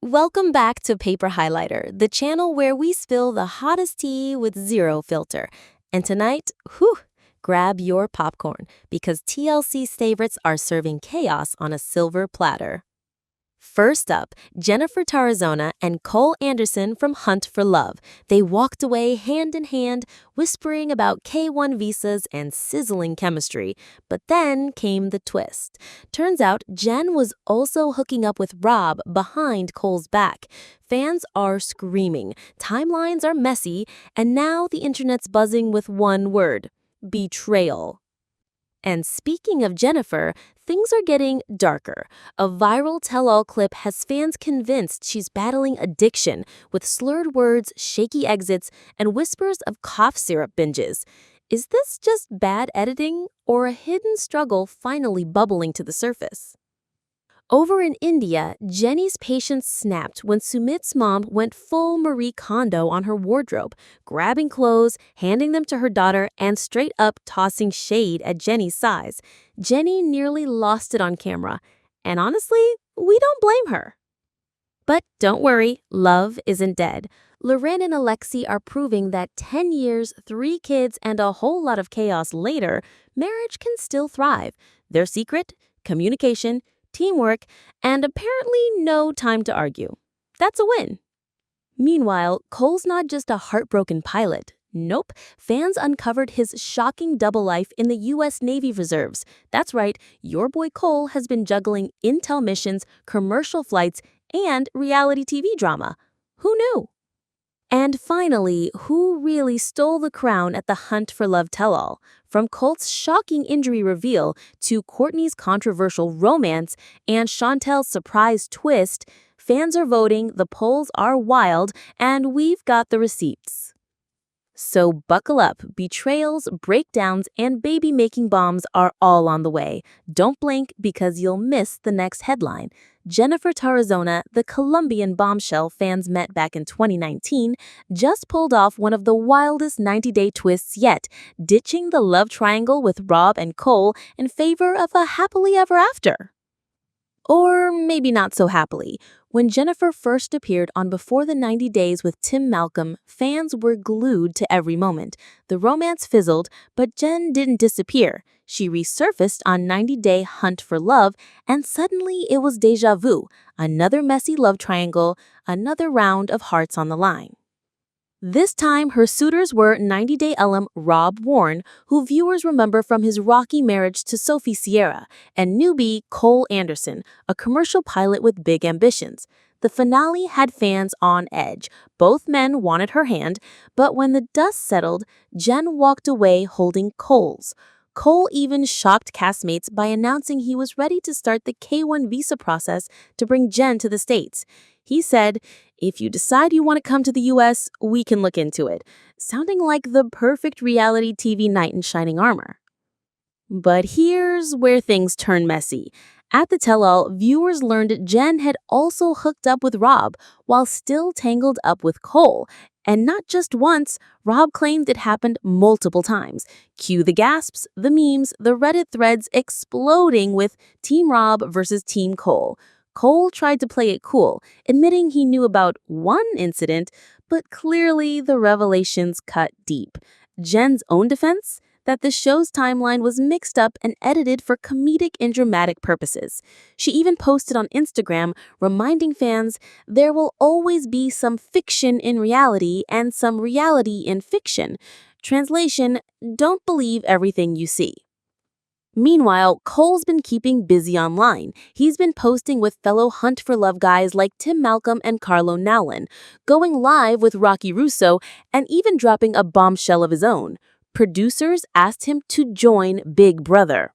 Welcome back to Paper Highlighter, the channel where we spill the hottest tea with zero filter. And tonight, grab your popcorn because TLC's favorites are serving chaos on a silver platter. First up, Jeniffer Tarazona and Cole Anderson from Hunt for Love. They walked away hand in hand, whispering about K-1 visas and sizzling chemistry. But then came the twist. Turns out Jen was also hooking up with Rob behind Cole's back. Fans are screaming, timelines are messy, and now the internet's buzzing with one word: betrayal. And speaking of Jeniffer, things are getting darker. A viral tell-all clip has fans convinced she's battling addiction with slurred words, shaky exits, and whispers of cough syrup binges. Is this just bad editing or a hidden struggle finally bubbling to the surface? Over in India, Jenny's patience snapped when Sumit's mom went full Marie Kondo on her wardrobe, grabbing clothes, handing them to her daughter, and straight up tossing shade at Jenny's size. Jenny nearly lost it on camera, and honestly, we don't blame her. But don't worry, love isn't dead. Loren and Alexi are proving that 10 years, 3 kids, and a whole lot of chaos later, marriage can still thrive. Their secret? Communication, teamwork, and apparently no time to argue. That's a win. Meanwhile, Cole's not just a heartbroken pilot. Nope, fans uncovered his shocking double life in the U.S. Navy Reserves. That's right, your boy Cole has been juggling intel missions, commercial flights, and reality TV drama. Who knew? And finally, who really stole the crown at the Hunt for Love tell-all? From Colt's shocking injury reveal to Courtney's controversial romance and Chantel's surprise twist, fans are voting, the polls are wild, and we've got the receipts. So buckle up, betrayals, breakdowns, and baby-making bombs are all on the way. Don't blink because you'll miss the next headline. Jeniffer Tarazona, the Colombian bombshell fans met back in 2019, just pulled off one of the wildest 90-day twists yet, ditching the love triangle with Rob and Cole in favor of a happily ever after. Or maybe not so happily. When Jeniffer first appeared on Before the 90 Days with Tim Malcolm, fans were glued to every moment. The romance fizzled, but Jen didn't disappear. She resurfaced on 90-Day Hunt for Love, and suddenly it was déjà vu. Another messy love triangle, another round of hearts on the line. This time, her suitors were 90-Day alum Rob Warne, who viewers remember from his rocky marriage to Sophie Sierra, and newbie Cole Anderson, a commercial pilot with big ambitions. The finale had fans on edge. Both men wanted her hand, but when the dust settled, Jen walked away holding Cole's. Cole even shocked castmates by announcing he was ready to start the K-1 visa process to bring Jen to the States. He said, "If you decide you want to come to the U.S., we can look into it," sounding like the perfect reality TV knight in shining armor. But here's where things turn messy. At the tell-all, viewers learned Jen had also hooked up with Rob while still tangled up with Cole. And not just once, Rob claimed it happened multiple times. Cue the gasps, the memes, the Reddit threads exploding with Team Rob versus Team Cole. Cole tried to play it cool, admitting he knew about one incident, but clearly the revelations cut deep. Jen's own defense? That the show's timeline was mixed up and edited for comedic and dramatic purposes. She even posted on Instagram, reminding fans there will always be some fiction in reality and some reality in fiction. Translation, don't believe everything you see. Meanwhile, Cole's been keeping busy online. He's been posting with fellow Hunt for Love guys like Tim Malcolm and Carlo Nowlin, going live with Rocky Russo, and even dropping a bombshell of his own. Producers asked him to join Big Brother.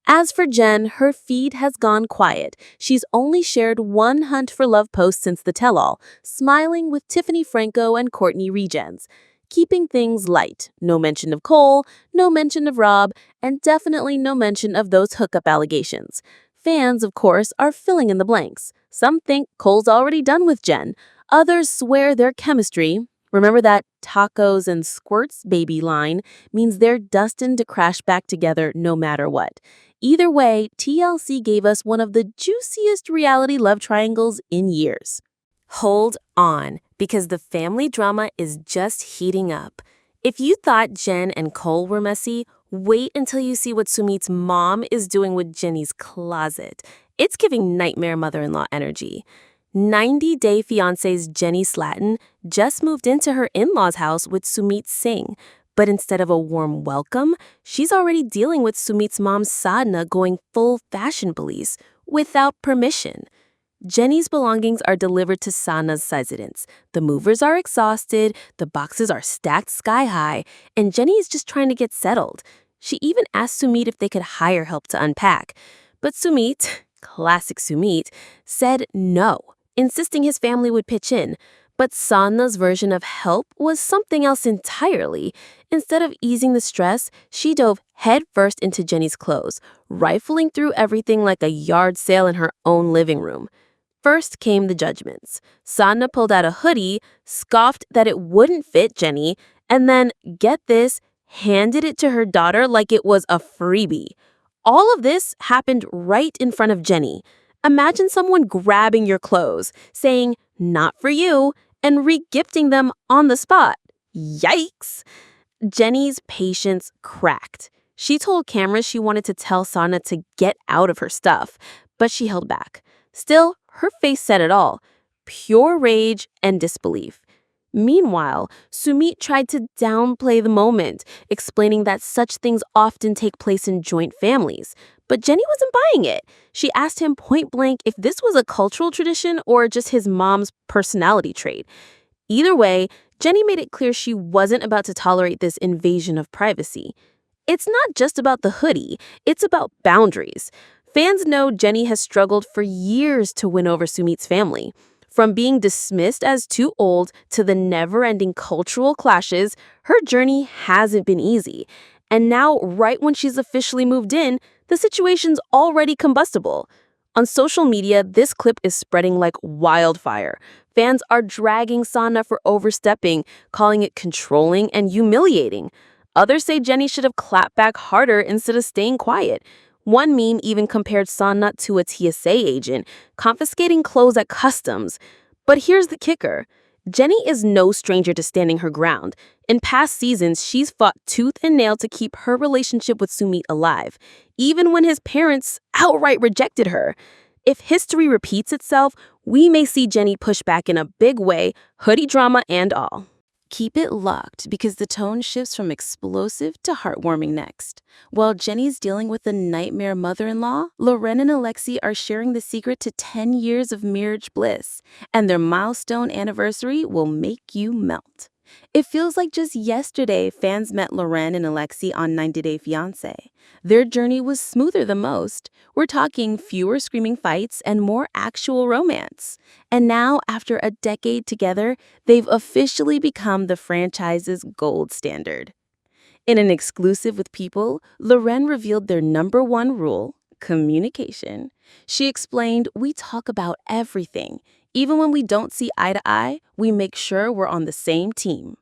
As for Jen, her feed has gone quiet. She's only shared one Hunt for Love post since the tell-all, smiling with Tiffany Franco and Courtney Regens. Keeping things light. No mention of Cole, no mention of Rob, and definitely no mention of those hookup allegations. Fans, of course, are filling in the blanks. Some think Cole's already done with Jen. Others swear their chemistry, remember that tacos and squirts baby line, means they're destined to crash back together no matter what. Either way, TLC gave us one of the juiciest reality love triangles in years. Hold on, because the family drama is just heating up. If you thought Jen and Cole were messy, wait until you see what Sumit's mom is doing with Jenny's closet. It's giving nightmare mother-in-law energy. 90-day fiancé's Jenny Slatton just moved into her in-laws' house with Sumit Singh. But instead of a warm welcome, she's already dealing with Sumit's mom Sadhna going full fashion police without permission. Jenny's belongings are delivered to Sadhna's residence. The movers are exhausted, the boxes are stacked sky high, and Jenny is just trying to get settled. She even asked Sumit if they could hire help to unpack. But Sumit, classic Sumit, said no, insisting his family would pitch in. But Sadhna's version of help was something else entirely. Instead of easing the stress, she dove headfirst into Jenny's clothes, rifling through everything like a yard sale in her own living room. First came the judgments. Sadhna pulled out a hoodie, scoffed that it wouldn't fit Jenny, and then, get this, handed it to her daughter like it was a freebie. All of this happened right in front of Jenny. Imagine someone grabbing your clothes, saying, "Not for you," and re-gifting them on the spot. Yikes! Jenny's patience cracked. She told cameras she wanted to tell Sadhna to get out of her stuff, but she held back. Still, her face said it all. Pure rage and disbelief. Meanwhile, Sumit tried to downplay the moment, explaining that such things often take place in joint families. But Jenny wasn't buying it. She asked him point blank if this was a cultural tradition or just his mom's personality trait. Either way, Jenny made it clear she wasn't about to tolerate this invasion of privacy. It's not just about the hoodie, it's about boundaries. Fans know Jenny has struggled for years to win over Sumit's family. From being dismissed as too old to the never-ending cultural clashes, her journey hasn't been easy. And now, right when she's officially moved in, the situation's already combustible. On social media, this clip is spreading like wildfire. Fans are dragging Sadhna for overstepping, calling it controlling and humiliating. Others say Jenny should have clapped back harder instead of staying quiet. One meme even compared Sadhna to a TSA agent, confiscating clothes at customs. But here's the kicker. Jenny is no stranger to standing her ground. In past seasons, she's fought tooth and nail to keep her relationship with Sumit alive, even when his parents outright rejected her. If history repeats itself, we may see Jenny push back in a big way, hoodie drama and all. Keep it locked because the tone shifts from explosive to heartwarming next. While Jenny's dealing with a nightmare mother-in-law, Loren and Alexi are sharing the secret to 10 years of marriage bliss, and their milestone anniversary will make you melt. It feels like just yesterday fans met Loren and Alexi on 90-Day Fiancé. Their journey was smoother than most. We're talking fewer screaming fights and more actual romance. And now, after a decade together, they've officially become the franchise's gold standard. In an exclusive with People, Loren revealed their #1 rule, communication. She explained, "We talk about everything. Even when we don't see eye to eye, we make sure we're on the same team."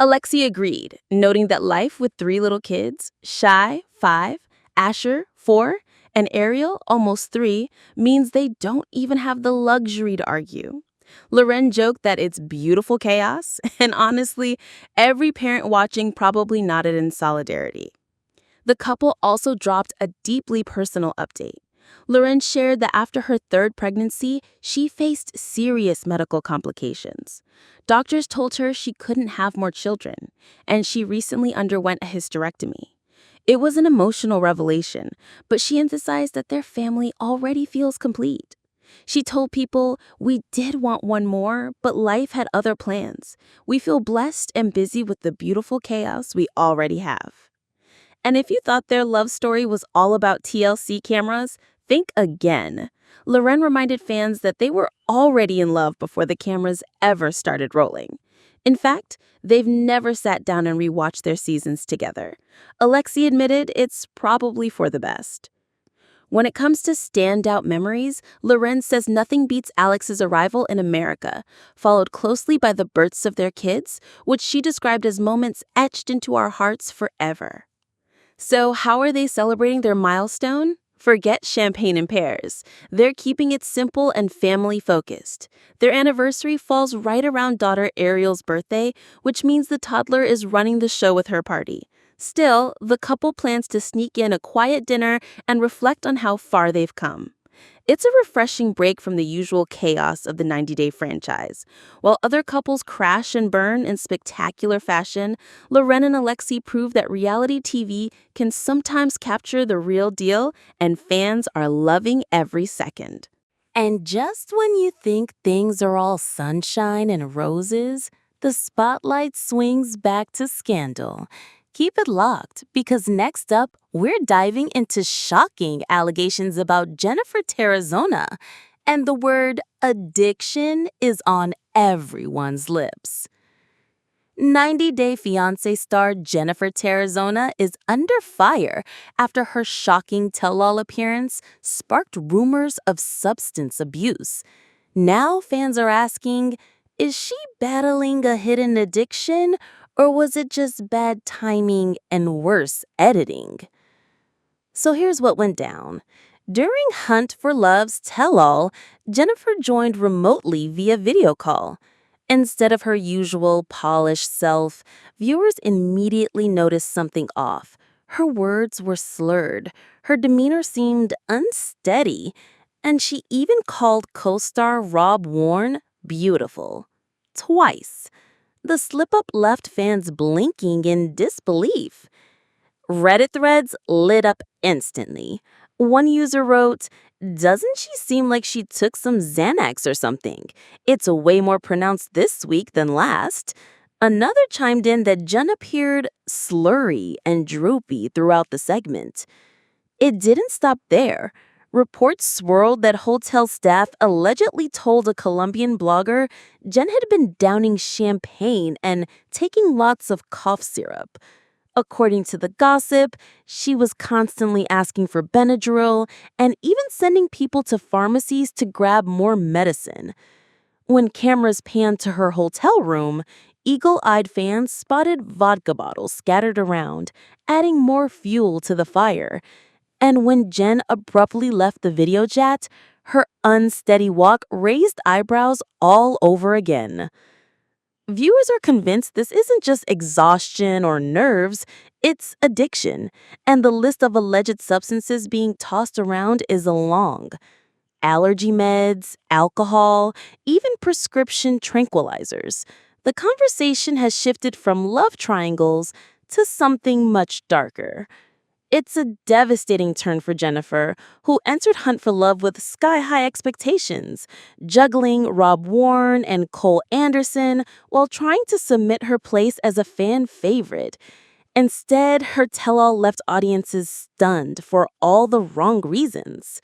Alexi agreed, noting that life with 3 little kids, Shai, 5, Asher, 4, and Ariel, almost 3, means they don't even have the luxury to argue. Loren joked that it's beautiful chaos, and honestly, every parent watching probably nodded in solidarity. The couple also dropped a deeply personal update. Loren shared that after her 3rd pregnancy, she faced serious medical complications. Doctors told her she couldn't have more children, and she recently underwent a hysterectomy. It was an emotional revelation, but she emphasized that their family already feels complete. She told People, "We did want one more, but life had other plans. We feel blessed and busy with the beautiful chaos we already have." And if you thought their love story was all about TLC cameras, think again. Loren reminded fans that they were already in love before the cameras ever started rolling. In fact, they've never sat down and rewatched their seasons together. Alexi admitted it's probably for the best. When it comes to standout memories, Loren says nothing beats Alex's arrival in America, followed closely by the births of their kids, which she described as moments etched into our hearts forever. So, how are they celebrating their milestone? Forget champagne in pairs. They're keeping it simple and family focused. Their anniversary falls right around daughter Ariel's birthday, which means the toddler is running the show with her party. Still, the couple plans to sneak in a quiet dinner and reflect on how far they've come. It's a refreshing break from the usual chaos of the 90-day franchise. While other couples crash and burn in spectacular fashion, Loren and Alexi prove that reality TV can sometimes capture the real deal, and fans are loving every second. And just when you think things are all sunshine and roses, the spotlight swings back to scandal. Keep it locked, because next up, we're diving into shocking allegations about Jeniffer Tarazona. And the word addiction is on everyone's lips. 90-Day Fiancé star Jeniffer Tarazona is under fire after her shocking tell-all appearance sparked rumors of substance abuse. Now fans are asking, is she battling a hidden addiction, or was it just bad timing and worse editing? So here's what went down. During Hunt for Love's tell-all, Jeniffer joined remotely via video call. Instead of her usual polished self, viewers immediately noticed something off. Her words were slurred, her demeanor seemed unsteady, and she even called co-star Rob Warne beautiful. Twice. The slip-up left fans blinking in disbelief. Reddit threads lit up instantly. One user wrote, "Doesn't she seem like she took some Xanax or something? It's way more pronounced this week than last." Another chimed in that Jen appeared slurry and droopy throughout the segment. It didn't stop there. Reports swirled that hotel staff allegedly told a Colombian blogger Jen had been downing champagne and taking lots of cough syrup. According to the gossip, she was constantly asking for Benadryl and even sending people to pharmacies to grab more medicine. When cameras panned to her hotel room, eagle-eyed fans spotted vodka bottles scattered around, adding more fuel to the fire. And when Jen abruptly left the video chat, her unsteady walk raised eyebrows all over again. Viewers are convinced this isn't just exhaustion or nerves, it's addiction, and the list of alleged substances being tossed around is long. Allergy meds, alcohol, even prescription tranquilizers. The conversation has shifted from love triangles to something much darker. It's a devastating turn for Jeniffer, who entered Hunt for Love with sky-high expectations, juggling Rob Warne and Cole Anderson while trying to cement her place as a fan favorite. Instead, her tell-all left audiences stunned for all the wrong reasons.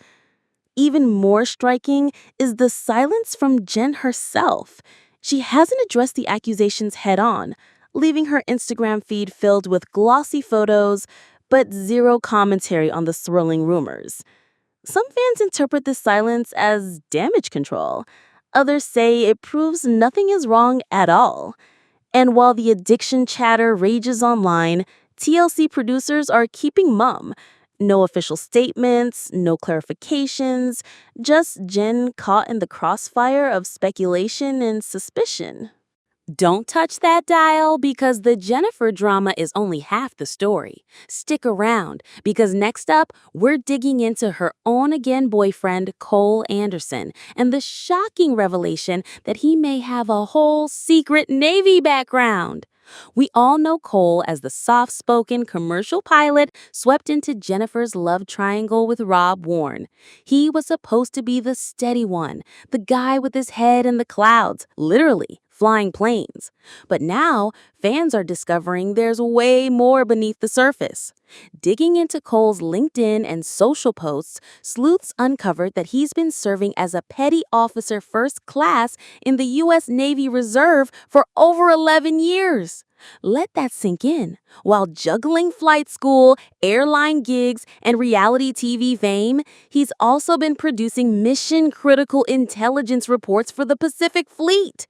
Even more striking is the silence from Jen herself. She hasn't addressed the accusations head-on, leaving her Instagram feed filled with glossy photos, but zero commentary on the swirling rumors. Some fans interpret this silence as damage control. Others say it proves nothing is wrong at all. And while the addiction chatter rages online, TLC producers are keeping mum. No official statements, no clarifications, just Jen caught in the crossfire of speculation and suspicion. Don't touch that dial, because the Jeniffer drama is only half the story. Stick around, because next up, we're digging into her on-again boyfriend, Cole Anderson, and the shocking revelation that he may have a whole secret Navy background. We all know Cole as the soft-spoken commercial pilot swept into Jennifer's love triangle with Rob Warne. He was supposed to be the steady one, the guy with his head in the clouds, literally flying planes. But now, fans are discovering there's way more beneath the surface. Digging into Cole's LinkedIn and social posts, sleuths uncovered that he's been serving as a petty officer first class in the U.S. Navy Reserve for over 11 years. Let that sink in. While juggling flight school, airline gigs, and reality TV fame, he's also been producing mission-critical intelligence reports for the Pacific Fleet.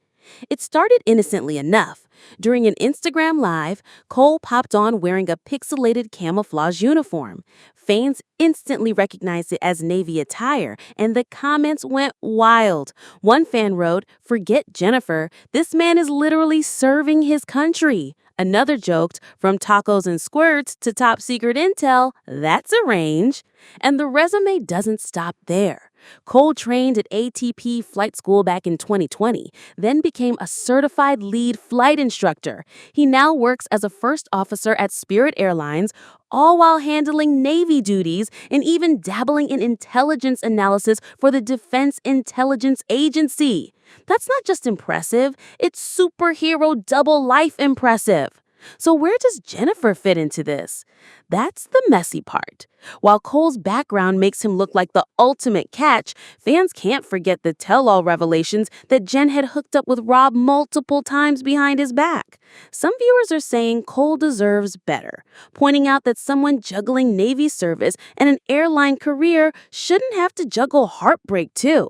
It started innocently enough, During an Instagram Live, Cole popped on wearing a pixelated camouflage uniform. Fans instantly recognized it as Navy attire, and the comments went wild. One fan wrote, "Forget Jeniffer, this man is literally serving his country." Another joked, "From tacos and squirts to top secret intel, that's a range." And the resume doesn't stop there. Cole trained at ATP Flight School back in 2020, then became a certified lead flight instructor. He now works as a first officer at Spirit Airlines, all while handling Navy duties and even dabbling in intelligence analysis for the Defense Intelligence Agency. That's not just impressive, it's superhero double life impressive. So where does Jeniffer fit into this? That's the messy part. While Cole's background makes him look like the ultimate catch, fans can't forget the tell-all revelations that Jen had hooked up with Rob multiple times behind his back. Some viewers are saying Cole deserves better, pointing out that someone juggling Navy service and an airline career shouldn't have to juggle heartbreak too.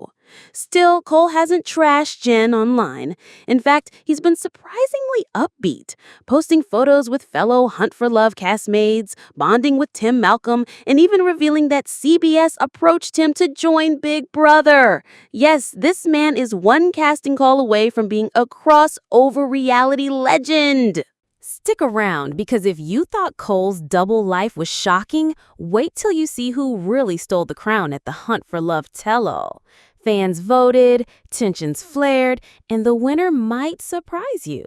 Still, Cole hasn't trashed Jen online. In fact, he's been surprisingly upbeat, posting photos with fellow Hunt for Love castmates, bonding with Tim Malcolm, and even revealing that CBS approached him to join Big Brother. Yes, this man is one casting call away from being a crossover reality legend. Stick around, because if you thought Cole's double life was shocking, wait till you see who really stole the crown at the Hunt for Love tell-all. Fans voted, tensions flared, and the winner might surprise you.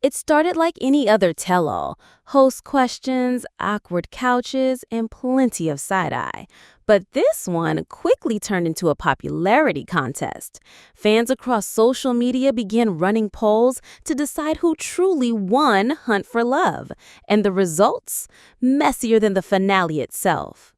It started like any other tell-all: host questions, awkward couches, and plenty of side-eye. But this one quickly turned into a popularity contest. Fans across social media began running polls to decide who truly won Hunt for Love. And the results? Messier than the finale itself.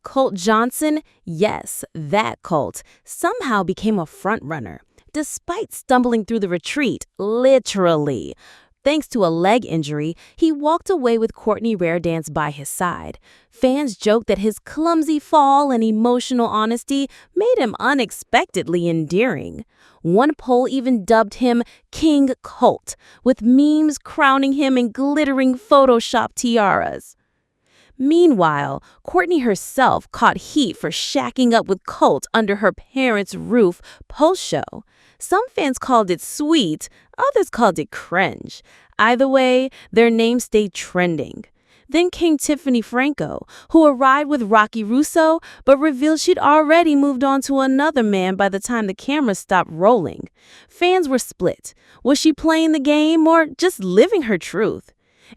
Colt Johnson, yes, that Colt, somehow became a frontrunner, despite stumbling through the retreat, literally. Thanks to a leg injury, he walked away with Courtney Raredance by his side. Fans joked that his clumsy fall and emotional honesty made him unexpectedly endearing. One poll even dubbed him King Colt, with memes crowning him in glittering Photoshop tiaras. Meanwhile, Courtney herself caught heat for shacking up with Colt under her parents' roof post-show. Some fans called it sweet, others called it cringe. Either way, their name stayed trending. Then came Tiffany Franco, who arrived with Rocky Russo, but revealed she'd already moved on to another man by the time the camera stopped rolling. Fans were split. Was she playing the game or just living her truth?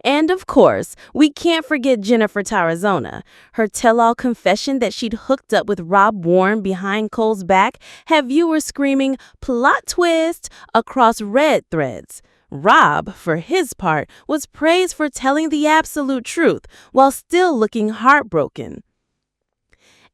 And of course, we can't forget Jeniffer Tarazona. Her tell-all confession that she'd hooked up with Rob Warne behind Cole's back had viewers screaming "plot twist" across Red threads. Rob, for his part, was praised for telling the absolute truth while still looking heartbroken.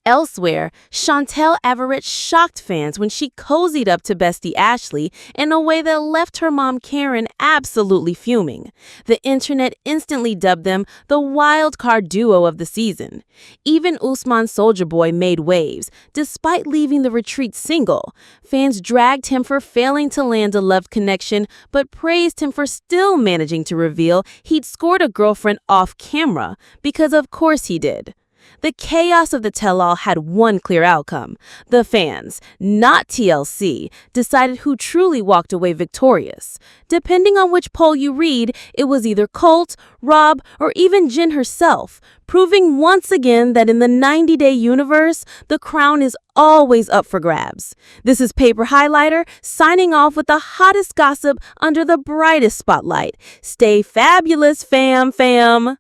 Elsewhere, Chantel Averett shocked fans when she cozied up to bestie Ashley in a way that left her mom Karen absolutely fuming. The internet instantly dubbed them the wild card duo of the season. Even Usman Soulja Boy made waves, despite leaving the retreat single. Fans dragged him for failing to land a love connection, but praised him for still managing to reveal he'd scored a girlfriend off camera, because of course he did. The chaos of the tell-all had one clear outcome. The fans, not TLC, decided who truly walked away victorious. Depending on which poll you read, it was either Colt, Rob, or even Jen herself, proving once again that in the 90-day universe, the crown is always up for grabs. This is Paper Highlighter, signing off with the hottest gossip under the brightest spotlight. Stay fabulous, fam.